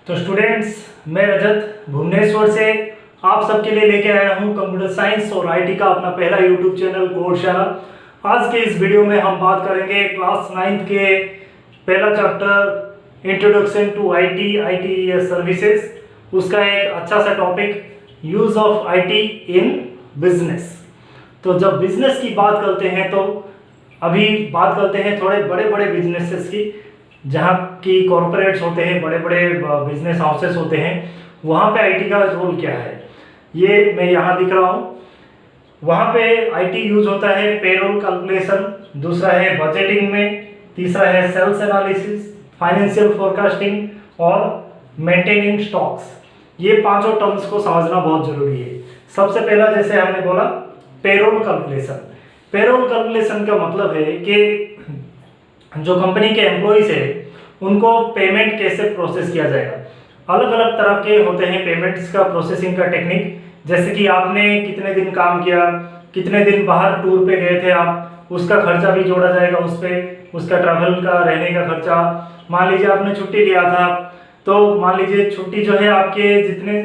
तो स्टूडेंट्स, मैं रजत भुवनेश्वर से आप सबके लिए लेके आया हूँ कंप्यूटर साइंस और आईटी का अपना पहला यूट्यूब चैनल कोर्स चैनल। आज के इस वीडियो में हम बात करेंगे क्लास 9th के पहला chapter introduction to IT services, उसका एक अच्छा सा topic use of IT in business. तो जब बिजनेस की बात करते हैं तो अभी बात करते हैं थोड़े बड़े बड़े बिजनेसेस की, जहाँ की कॉरपोरेट्स होते हैं, बड़े बड़े बिजनेस हाउसेस होते हैं, वहाँ पे आईटी का रोल क्या है ये मैं यहाँ दिख रहा हूँ। वहाँ पे आईटी यूज होता है पेरोल कैलकुलेशन, दूसरा है बजटिंग में, तीसरा है सेल्स एनालिसिस, फाइनेंशियल फोरकास्टिंग और मेंटेनिंग स्टॉक्स। ये पांचों टर्म्स को समझना बहुत जरूरी है। सबसे पहला जैसे हमने बोला पेरोल कैलकुलेशन। पेरोल कैलकुलेशन का मतलब है कि जो कंपनी के एम्प्लॉइज है उनको पेमेंट कैसे प्रोसेस किया जाएगा। अलग अलग तरह के होते हैं पेमेंट्स का प्रोसेसिंग का टेक्निक, जैसे कि आपने कितने दिन काम किया, कितने दिन बाहर टूर पे गए थे आप, उसका खर्चा भी जोड़ा जाएगा उस पर, उसका ट्रैवल का, रहने का खर्चा। मान लीजिए आपने छुट्टी लिया था, तो मान लीजिए छुट्टी जो है आपके जितने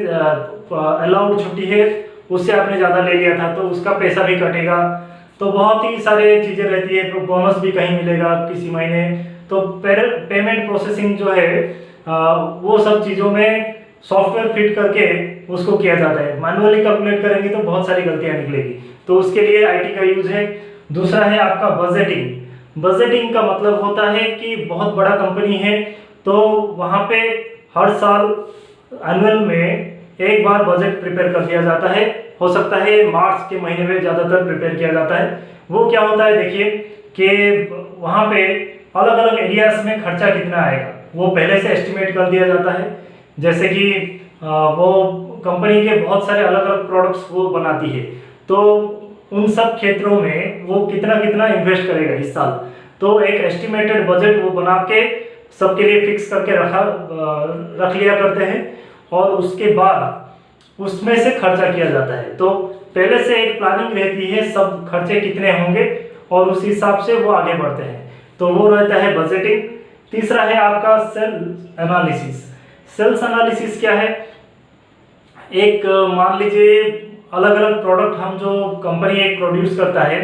अलाउड छुट्टी है उससे आपने ज़्यादा ले लिया था, तो उसका पैसा भी कटेगा। तो बहुत ही सारे चीज़ें रहती है, बोनस भी कहीं मिलेगा किसी महीने। तो पेमेंट प्रोसेसिंग जो है वो सब चीज़ों में सॉफ्टवेयर फिट करके उसको किया जाता है। मैनुअली कैलकुलेट करेंगे तो बहुत सारी गलतियां निकलेगी, तो उसके लिए आईटी का यूज है। दूसरा है आपका बजटिंग। बजटिंग का मतलब होता है कि बहुत बड़ा कंपनी है तो वहाँ पे हर साल एनुअल में एक बार बजट प्रिपेयर कर दिया जाता है। हो सकता है मार्च के महीने में ज़्यादातर प्रिपेयर किया जाता है। वो क्या होता है देखिए कि वहाँ पे अलग अलग एरियाज में खर्चा कितना आएगा वो पहले से एस्टिमेट कर दिया जाता है। जैसे कि वो कंपनी के बहुत सारे अलग अलग प्रोडक्ट्स वो बनाती है, तो उन सब क्षेत्रों में वो कितना कितना इन्वेस्ट करेगा इस साल, तो एक एस्टिमेटेड बजट वो बना के सबके लिए फिक्स करके रख लिया करते हैं और उसके बाद उसमें से खर्चा किया जाता है। तो पहले से एक प्लानिंग रहती है, सब खर्चे कितने होंगे और उस हिसाब से वो आगे बढ़ते हैं, तो वो रहता है बजटिंग। तीसरा है आपका सेल्स एनालिसिस। सेल्स एनालिसिस क्या है? एक मान लीजिए अलग अलग प्रोडक्ट हम जो कंपनी एक प्रोड्यूस करता है,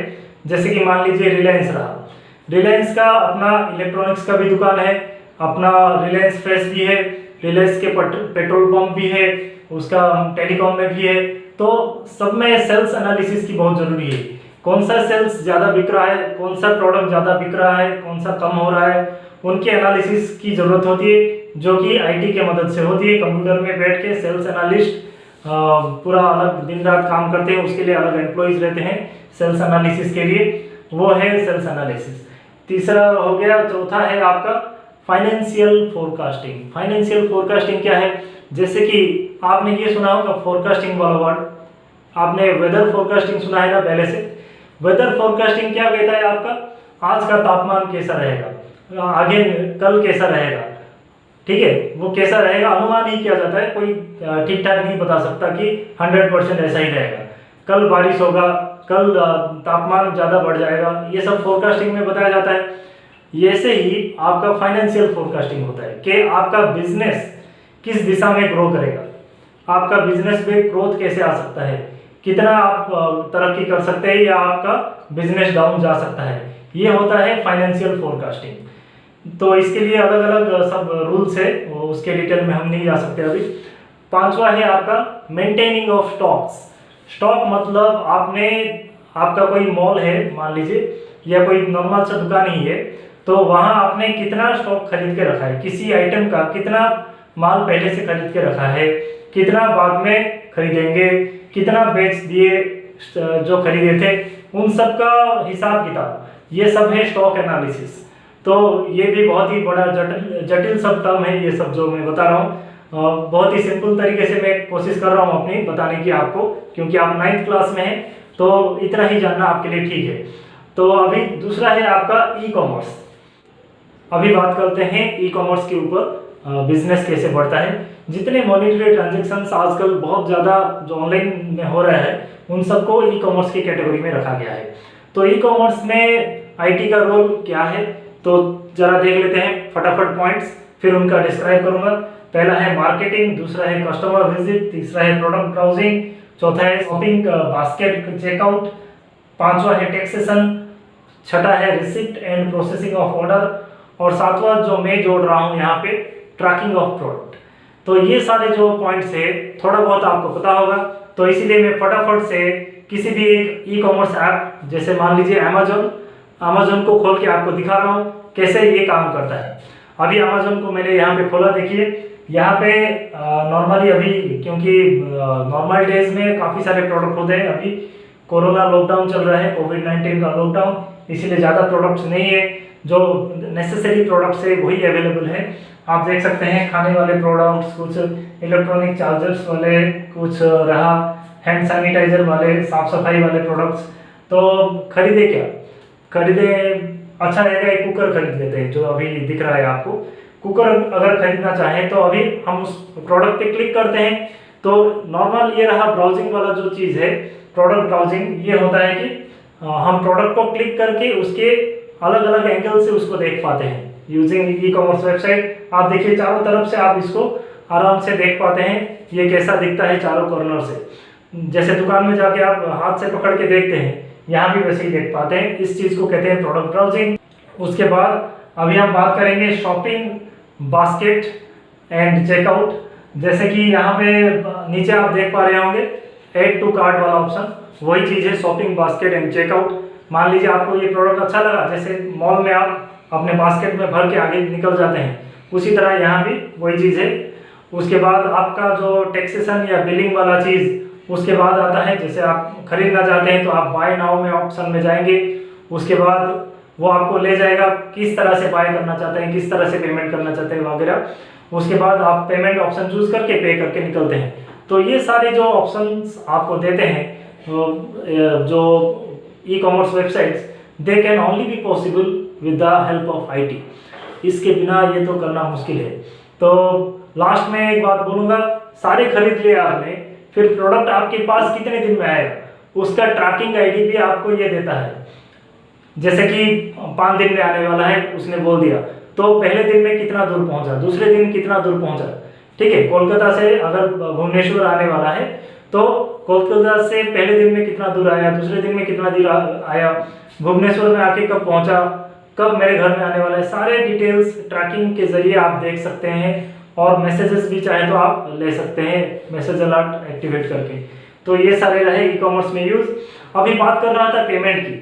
जैसे कि मान लीजिए रिलायंस रहा, रिलायंस का अपना इलेक्ट्रॉनिक्स का भी दुकान है, अपना रिलायंस फ्रेश भी है, रिलायंस के पेट्रोल पंप भी है, उसका टेलीकॉम में भी है। तो सब में सेल्स एनालिसिस की बहुत जरूरी है। कौन सा सेल्स ज़्यादा बिक रहा है, कौन सा प्रोडक्ट ज़्यादा बिक रहा है, कौन सा कम हो रहा है, उनकी एनालिसिस की ज़रूरत होती है, जो कि आईटी के मदद से होती है। कंप्यूटर में बैठ के सेल्स एनालिस्ट पूरा अलग दिन रात काम करते हैं, उसके लिए अलग एम्प्लॉइज रहते हैं सेल्स एनालिसिस के लिए, वो है सेल्स एनालिसिस। तीसरा हो गया। चौथा है आपका फाइनेंशियल फोरकास्टिंग। फाइनेंशियल फोरकास्टिंग क्या है? जैसे कि आपने ये सुना होगा फोरकास्टिंग वाला वर्ड, आपने वेदर फोरकास्टिंग सुना है ना पहले से। वेदर फोरकास्टिंग क्या कहता है आपका, आज का तापमान कैसा रहेगा, आगे कल कैसा रहेगा, ठीक है, वो कैसा रहेगा अनुमान ही किया जाता है। कोई ठीक ठाक नहीं बता सकता कि 100% ऐसा ही रहेगा, कल बारिश होगा, कल तापमान ज़्यादा बढ़ जाएगा, ये सब फोरकास्टिंग में बताया जाता है। ऐसे ही आपका फाइनेंशियल फोरकास्टिंग होता है कि आपका बिजनेस किस दिशा में ग्रो करेगा, आपका बिजनेस में ग्रोथ कैसे आ सकता है, कितना आप तरक्की कर सकते हैं या आपका बिजनेस डाउन जा सकता है, ये होता है फाइनेंशियल फोरकास्टिंग। तो इसके लिए अलग अलग सब रूल्स है, उसके डिटेल में हम नहीं जा सकते अभी। पांचवा है आपका मेंटेनिंग ऑफ स्टॉक्स। स्टॉक मतलब आपका कोई मॉल है मान लीजिए, या कोई नॉर्मल सा दुकान ही है, तो वहाँ आपने कितना स्टॉक खरीद के रखा है, किसी आइटम का कितना माल पहले से खरीद के रखा है, कितना बाद में खरीदेंगे, कितना बेच दिए जो खरीदे थे, उन सब का हिसाब किताब, ये सब है स्टॉक एनालिसिस। तो ये भी बहुत ही बड़ा जटिल सब टर्म है ये सब जो मैं बता रहा हूँ। बहुत ही सिंपल तरीके से मैं कोशिश कर रहा हूँ अपनी बताने की आपको, क्योंकि आप 9th क्लास में हैं तो इतना ही जानना आपके लिए ठीक है। तो अभी दूसरा है आपका ई कॉमर्स। अभी बात करते हैं ई कॉमर्स के ऊपर, बिजनेस कैसे बढ़ता है। जितने मॉनिटरी ट्रांजेक्शन्स आजकल बहुत ज़्यादा जो ऑनलाइन में हो रहा है, उन सबको ई कॉमर्स की कैटेगरी में रखा गया है। तो ई कॉमर्स में आईटी का रोल क्या है, तो जरा देख लेते हैं फटाफट पॉइंट्स, फिर उनका डिस्क्राइब करूंगा। पहला है मार्केटिंग, दूसरा है कस्टमर विजिट, तीसरा है प्रोडक्ट ब्राउजिंग, चौथा है शॉपिंग बास्केट चेकआउट, पांचवा है टैक्सेशन, छठा है receipt and processing of order, और सातवां जो मैं जोड़ रहा हूँ यहाँ पे ट्रैकिंग ऑफ प्रोडक्ट। तो ये सारे जो पॉइंट्स है थोड़ा बहुत आपको पता होगा, तो इसीलिए मैं फटाफट से किसी भी एक ई कॉमर्स ऐप जैसे मान लीजिए अमेजोन को खोल के आपको दिखा रहा हूँ कैसे ये काम करता है। अभी अमेजोन को मैंने यहाँ पे खोला, देखिए यहाँ पे नॉर्मली अभी क्योंकि नॉर्मल डेज में काफ़ी सारे प्रोडक्ट होते हैं, अभी कोरोना लॉकडाउन चल रहा है, कोविड-19 का लॉकडाउन, इसीलिए ज़्यादा प्रोडक्ट्स नहीं है, जो नेसेसरी प्रोडक्ट्स है वही अवेलेबल है। आप देख सकते हैं खाने वाले प्रोडक्ट्स, कुछ इलेक्ट्रॉनिक चार्जर्स वाले, कुछ रहा हैंड सैनिटाइजर वाले, साफ सफाई वाले प्रोडक्ट्स। तो खरीदे क्या, खरीदे अच्छा रहेगा एक कुकर खरीद लेते हैं जो अभी दिख रहा है आपको। कुकर अगर खरीदना चाहें तो अभी हम उस प्रोडक्ट पे क्लिक करते हैं, तो नॉर्मल ये रहा ब्राउजिंग वाला जो चीज़ है प्रोडक्ट ब्राउजिंग, ये होता है कि हम प्रोडक्ट को क्लिक करके उसके अलग अलग एंगल से उसको देख पाते हैं यूजिंग ई कॉमर्स वेबसाइट। आप देखिए चारों तरफ से आप इसको आराम से देख पाते हैं, ये कैसा दिखता है चारों कॉर्नर से। जैसे दुकान में जाके आप हाथ से पकड़ के देखते हैं, यहाँ भी वैसे ही देख पाते हैं। इस चीज़ को कहते हैं प्रोडक्ट ब्राउजिंग। उसके बाद अभी हम बात करेंगे शॉपिंग बास्केट एंड चेकआउट। जैसे कि यहाँ पे नीचे आप देख पा रहे होंगे ऐड टू कार्ट वाला ऑप्शन, वही चीज़ है शॉपिंग बास्केट एंड चेकआउट। मान लीजिए आपको ये प्रोडक्ट अच्छा लगा, जैसे मॉल में आप अपने बास्केट में भर के आगे निकल जाते हैं, उसी तरह यहाँ भी वही चीज़ है। उसके बाद आपका जो टैक्सेशन या बिलिंग वाला चीज़ उसके बाद आता है, जैसे आप खरीदना चाहते हैं तो आप बाय नाउ में ऑप्शन में जाएंगे, उसके बाद वो आपको ले जाएगा किस तरह से बाय करना चाहते हैं, किस तरह से पेमेंट करना चाहते हैं वगैरह। उसके बाद आप पेमेंट ऑप्शन चूज करके पे करके निकलते हैं। तो ये सारे जो ऑप्शंस आपको देते हैं जो e commerce websites, they can only be possible with the help of IT. इसके बिना ये तो करना मुश्किल है। तो लास्ट में एक बात बोलूँगा, सारे खरीद लिया आपने, फिर प्रोडक्ट आपके पास कितने दिन में आएगा उसका ट्रैकिंग आईडी भी आपको ये देता है। जैसे कि 5 दिन में आने वाला है उसने बोल दिया, तो पहले दिन में कितना दूर पहुंचा, दूसरे दिन कितना दूर पहुंचा। ठीक है, कोलकाता से अगर भुवनेश्वर आने वाला है तो कोलकाता से पहले दिन में कितना दूर आया, दूसरे दिन में कितना दूर आया, भुवनेश्वर में आके कब पहुंचा, कब मेरे घर में आने वाला है, सारे डिटेल्स ट्रैकिंग के जरिए आप देख सकते हैं। और मैसेजेस भी चाहे तो आप ले सकते हैं मैसेज अलर्ट एक्टिवेट करके। तो ये सारे रहे ई कॉमर्स में यूज। अभी बात कर रहा था पेमेंट की,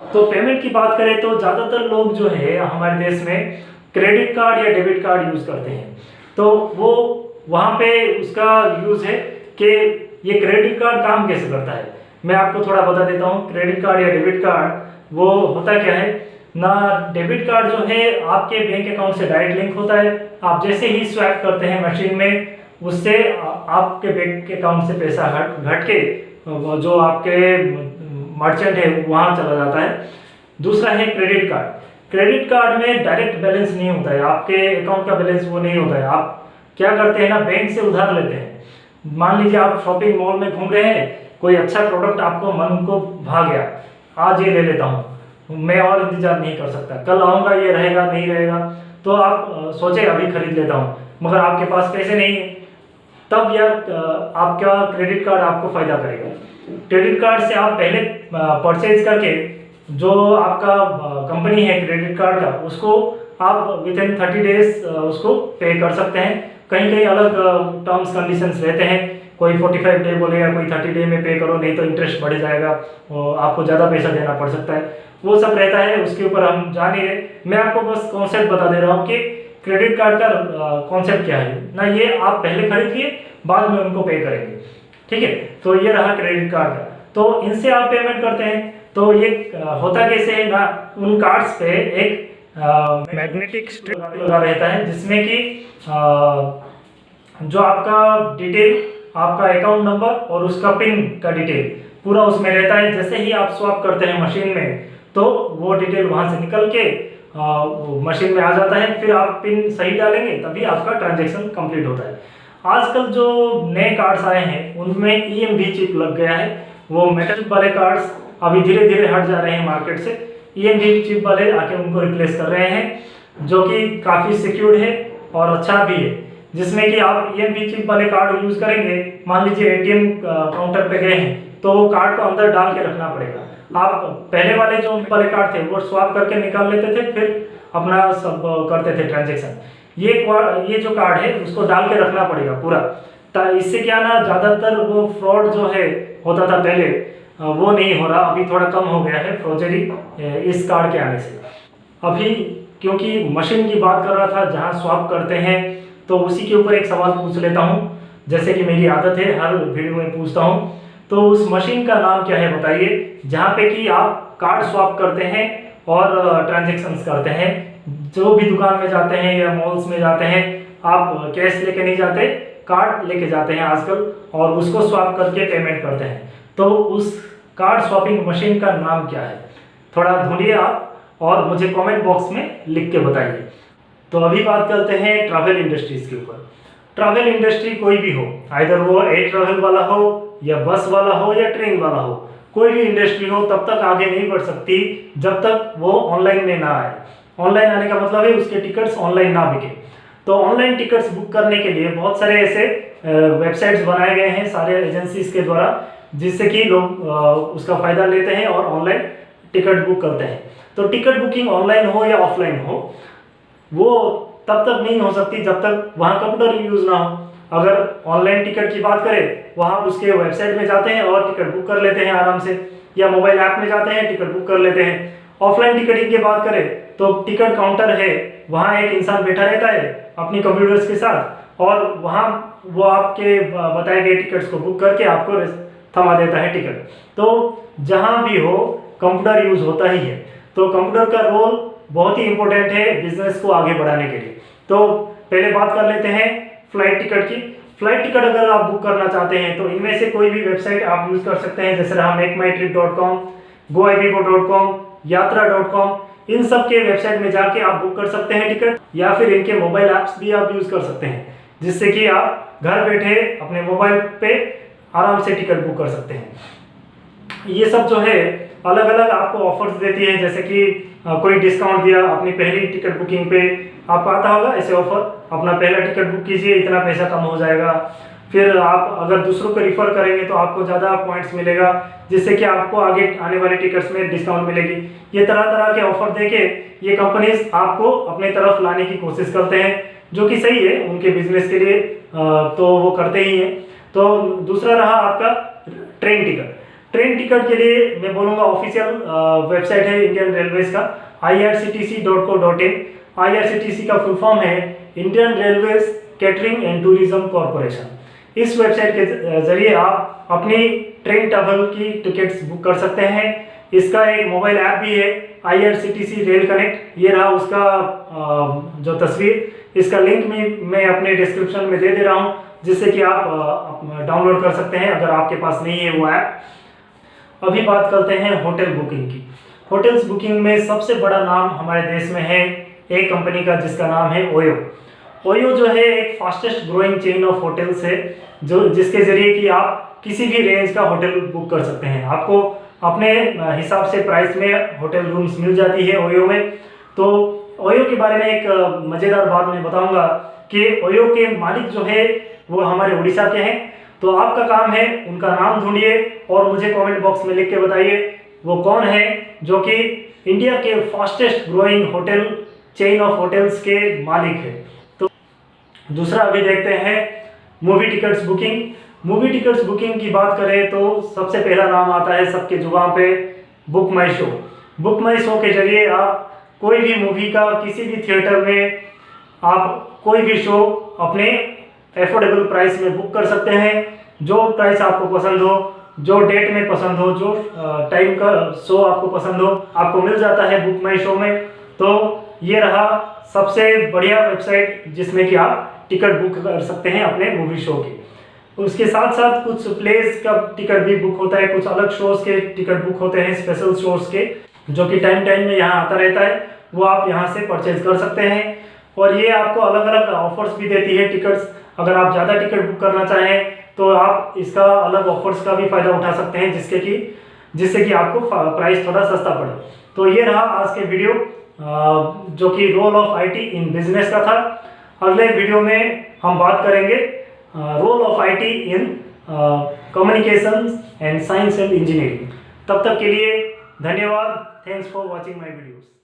तो पेमेंट की बात करें तो ज़्यादातर लोग जो है हमारे देश में क्रेडिट कार्ड या डेबिट कार्ड यूज़ करते हैं। तो वो वहाँ पे उसका यूज़ है कि ये क्रेडिट कार्ड काम कैसे करता है, मैं आपको थोड़ा बता देता हूँ। क्रेडिट कार्ड या डेबिट कार्ड वो होता क्या है ना, डेबिट कार्ड जो है आपके बैंक अकाउंट से डायरेक्ट लिंक होता है। आप जैसे ही स्वैप करते हैं मशीन में, उससे आपके बैंक अकाउंट से पैसा घट के जो आपके मर्चेंट है वहाँ चला जाता है। दूसरा है क्रेडिट कार्ड। क्रेडिट कार्ड में डायरेक्ट बैलेंस नहीं होता है, आपके अकाउंट का बैलेंस वो नहीं होता है। आप क्या करते हैं ना, बैंक से उधार लेते हैं। मान लीजिए आप शॉपिंग मॉल में घूम रहे हैं, कोई अच्छा प्रोडक्ट आपको मन को भा गया, आज ये ले लेता हूँ, मैं और इंतजार नहीं कर सकता, कल आऊँगा ये रहेगा नहीं रहेगा, तो आप सोचे अभी खरीद लेता हूँ, मगर आपके पास पैसे नहीं है, तब यह आपका क्रेडिट कार्ड आपको फायदा करेगा। क्रेडिट कार्ड से आप पहले परचेज करके जो आपका कंपनी है क्रेडिट कार्ड का, उसको आप विद इन 30 डेज उसको पे कर सकते हैं। कहीं कहीं अलग टर्म्स कंडीशंस रहते हैं, कोई 45 डे बोलेगा, कोई 30 डे में पे करो नहीं तो इंटरेस्ट बढ़ जाएगा, आपको ज़्यादा पैसा देना पड़ सकता है, वो सब रहता है, उसके ऊपर हम जा नहीं रहे। मैं आपको बस कॉन्सेप्ट बता दे रहा हूँ कि क्रेडिट कार्ड का कॉन्सेप्ट क्या है ना, ये आप पहले खरीदिए बाद में उनको पे करेंगे। ठीक है, तो ये रहा क्रेडिट कार्ड का। तो इनसे आप पेमेंट करते हैं, तो ये होता कैसे है ना, उन कार्ड्स पे एक मैग्नेटिक स्ट्रिप लगा रहता है, जिसमें कि जो आपका डिटेल, आपका अकाउंट नंबर और उसका पिन का डिटेल पूरा उसमें रहता है। जैसे ही आप स्वैप करते हैं मशीन में, तो वो डिटेल वहाँ से निकल के मशीन में आ जाता है, फिर आप पिन सही डालेंगे तभी आपका ट्रांजैक्शन कंप्लीट होता है। आजकल जो नए कार्ड्स आए हैं उनमें EMV चिप लग गया है, वो मेटल वाले कार्ड्स अभी धीरे धीरे हट जा रहे हैं मार्केट से, EMV चिप वाले आके उनको रिप्लेस कर रहे हैं, जो कि काफ़ी सिक्योर्ड है और अच्छा भी है। जिसमें कि आप ईएमवी चिप वाले कार्ड यूज करेंगे। मान लीजिए एटीएम काउंटर पे गए हैं तो वो कार्ड को अंदर डाल के रखना पड़ेगा। आप पहले वाले जो वाले कार्ड थे वो स्वैप करके निकाल लेते थे, फिर अपना सब करते थे ट्रांजेक्शन। ये जो कार्ड है उसको डाल के रखना पड़ेगा पूरा। इससे क्या ना, ज़्यादातर वो फ्रॉड जो है होता था पहले, वो नहीं हो रहा, अभी थोड़ा कम हो गया है फ्रॉडरी इस कार्ड के आने से। अभी क्योंकि मशीन की बात कर रहा था जहाँ स्वैप करते हैं, तो उसी के ऊपर एक सवाल पूछ लेता हूँ, जैसे कि मेरी आदत है हर वीडियो में पूछता हूँ। तो उस मशीन का नाम क्या है बताइए, जहाँ पे कि आप कार्ड स्वैप करते हैं और ट्रांजेक्शन्स करते हैं। जो भी दुकान में जाते हैं या मॉल्स में जाते हैं, आप कैश लेके नहीं जाते, कार्ड लेके जाते हैं आजकल, और उसको स्वैप करके पेमेंट करते हैं। तो उस कार्ड स्वैपिंग मशीन का नाम क्या है, थोड़ा ढूंढिए आप और मुझे कमेंट बॉक्स में लिख के बताइए। तो अभी बात करते हैं ट्रैवल इंडस्ट्रीज के ऊपर। ट्रैवल इंडस्ट्री कोई भी हो, आइदर वो एयर ट्रैवल वाला हो या बस वाला हो या ट्रेन वाला हो, कोई भी इंडस्ट्री हो तब तक आगे नहीं बढ़ सकती जब तक वो ऑनलाइन में ना आए। ऑनलाइन आने का मतलब है उसके टिकट्स ऑनलाइन ना बिके। तो ऑनलाइन टिकट्स बुक करने के लिए बहुत सारे ऐसे वेबसाइट्स बनाए गए हैं सारे एजेंसीज के द्वारा, जिससे कि लोग उसका फ़ायदा लेते हैं और ऑनलाइन टिकट बुक करते हैं। तो टिकट बुकिंग ऑनलाइन हो या ऑफलाइन हो, वो तब तक नहीं हो सकती जब तक वहाँ कंप्यूटर यूज़ ना हो। अगर ऑनलाइन टिकट की बात करें, वहाँ उसके वेबसाइट में जाते हैं और टिकट बुक कर लेते हैं आराम से, या मोबाइल ऐप में जाते हैं टिकट बुक कर लेते हैं। ऑफलाइन टिकटिंग की बात करें तो टिकट काउंटर है, वहाँ एक इंसान बैठा रहता है अपनी कंप्यूटर्स के साथ, और वहाँ वो आपके बताए गए टिकट्स को बुक करके आपको थमा देता है टिकट। तो जहाँ भी हो कंप्यूटर यूज़ होता ही है। तो कंप्यूटर का रोल बहुत ही इंपॉर्टेंट है बिजनेस को आगे बढ़ाने के लिए। तो पहले बात कर लेते हैं फ्लाइट टिकट की। फ्लाइट टिकट अगर आप बुक करना चाहते हैं तो इनमें से कोई भी वेबसाइट आप यूज़ कर सकते हैं, जैसे रहा मेकमाईट्रिप.com, goibibo.com, yatra.com। इन सब के वेबसाइट में जाके आप बुक कर सकते हैं टिकट, या फिर इनके मोबाइल ऐप्स भी आप यूज़ कर सकते हैं, जिससे कि आप घर बैठे अपने मोबाइल पे आराम से टिकट बुक कर सकते हैं। ये सब जो है अलग अलग आपको ऑफर्स देती है, जैसे कि कोई डिस्काउंट दिया अपनी पहली टिकट बुकिंग पे, आपको आता होगा ऐसे ऑफर, अपना पहला टिकट बुक कीजिए इतना पैसा कम हो जाएगा। फिर आप अगर दूसरों को रिफर करेंगे तो आपको ज़्यादा पॉइंट्स मिलेगा, जिससे कि आपको आगे आने वाले टिकट्स में डिस्काउंट मिलेगी। ये तरह तरह के ऑफर देके ये कंपनीज आपको अपने तरफ लाने की कोशिश करते हैं, जो कि सही है उनके बिजनेस के लिए, तो वो करते ही हैं। तो दूसरा रहा आपका ट्रेन टिकट। ट्रेन टिकट के लिए मैं बोलूँगा ऑफिशियल वेबसाइट है इंडियन रेलवेज का, irctc.co.in। IRCTC का फुल फॉर्म है Indian railways catering and tourism corporation. इस वेबसाइट के जरिए आप अपनी ट्रेन ट्रैवल की टिकट्स बुक कर सकते हैं। इसका एक मोबाइल ऐप भी है IRCTC रेल कनेक्ट। ये रहा उसका जो तस्वीर, इसका लिंक मैं अपने डिस्क्रिप्शन में दे रहा हूँ, जिससे कि आप डाउनलोड कर सकते हैं अगर आपके पास नहीं है वो ऐप। अभी बात करते हैं होटल बुकिंग की। होटल्स बुकिंग में सबसे बड़ा नाम हमारे देश में है एक कंपनी का, जिसका नाम है ओयो। ओयो जो है एक fastest growing chain of hotels है, जो जिसके जरिए कि आप किसी भी रेंज का होटल बुक कर सकते हैं। आपको अपने हिसाब से प्राइस में होटल रूम्स मिल जाती है ओयो में। तो ओयो के बारे में एक मज़ेदार बात मैं बताऊंगा कि ओयो के मालिक जो है वो हमारे उड़ीसा के हैं। तो आपका काम है उनका नाम ढूंढिए और मुझे कमेंट बॉक्स में लिख के बताइए वो कौन है जो कि इंडिया के fastest growing hotel chain of hotels के मालिक है। तो दूसरा अभी देखते हैं movie tickets booking. Movie tickets booking की बात करें तो सबसे पहला नाम आता है सबके जुबान पे, बुक माई शो। बुक माई शो के जरिए आप कोई भी मूवी का किसी भी थिएटर में आप कोई भी शो अपने एफोर्डेबल प्राइस में बुक कर सकते हैं। जो प्राइस आपको पसंद हो, जो डेट में पसंद हो, जो टाइम का शो आपको पसंद हो, आपको मिल जाता है बुक माई शो में। तो ये रहा सबसे बढ़िया वेबसाइट जिसमें कि आप टिकट बुक कर सकते हैं अपने मूवी शो की। उसके साथ साथ कुछ प्लेस का टिकट भी बुक होता है, कुछ अलग शोज़ के टिकट बुक होते हैं, स्पेशल शोज़ के, जो कि टाइम टाइम में यहाँ आता रहता है, वो आप यहाँ से परचेज कर सकते हैं। और ये आपको अलग अलग ऑफर्स भी देती है टिकट्स। अगर आप ज़्यादा टिकट बुक करना चाहें तो आप इसका अलग ऑफर्स का भी फ़ायदा उठा सकते हैं, जिससे कि आपको प्राइस थोड़ा सस्ता पड़े। तो ये रहा आज के वीडियो जो कि role of IT in business का था। अगले वीडियो में हम बात करेंगे role of IT in communication and science and engineering. तब तक के लिए धन्यवाद। Thanks for watching my videos.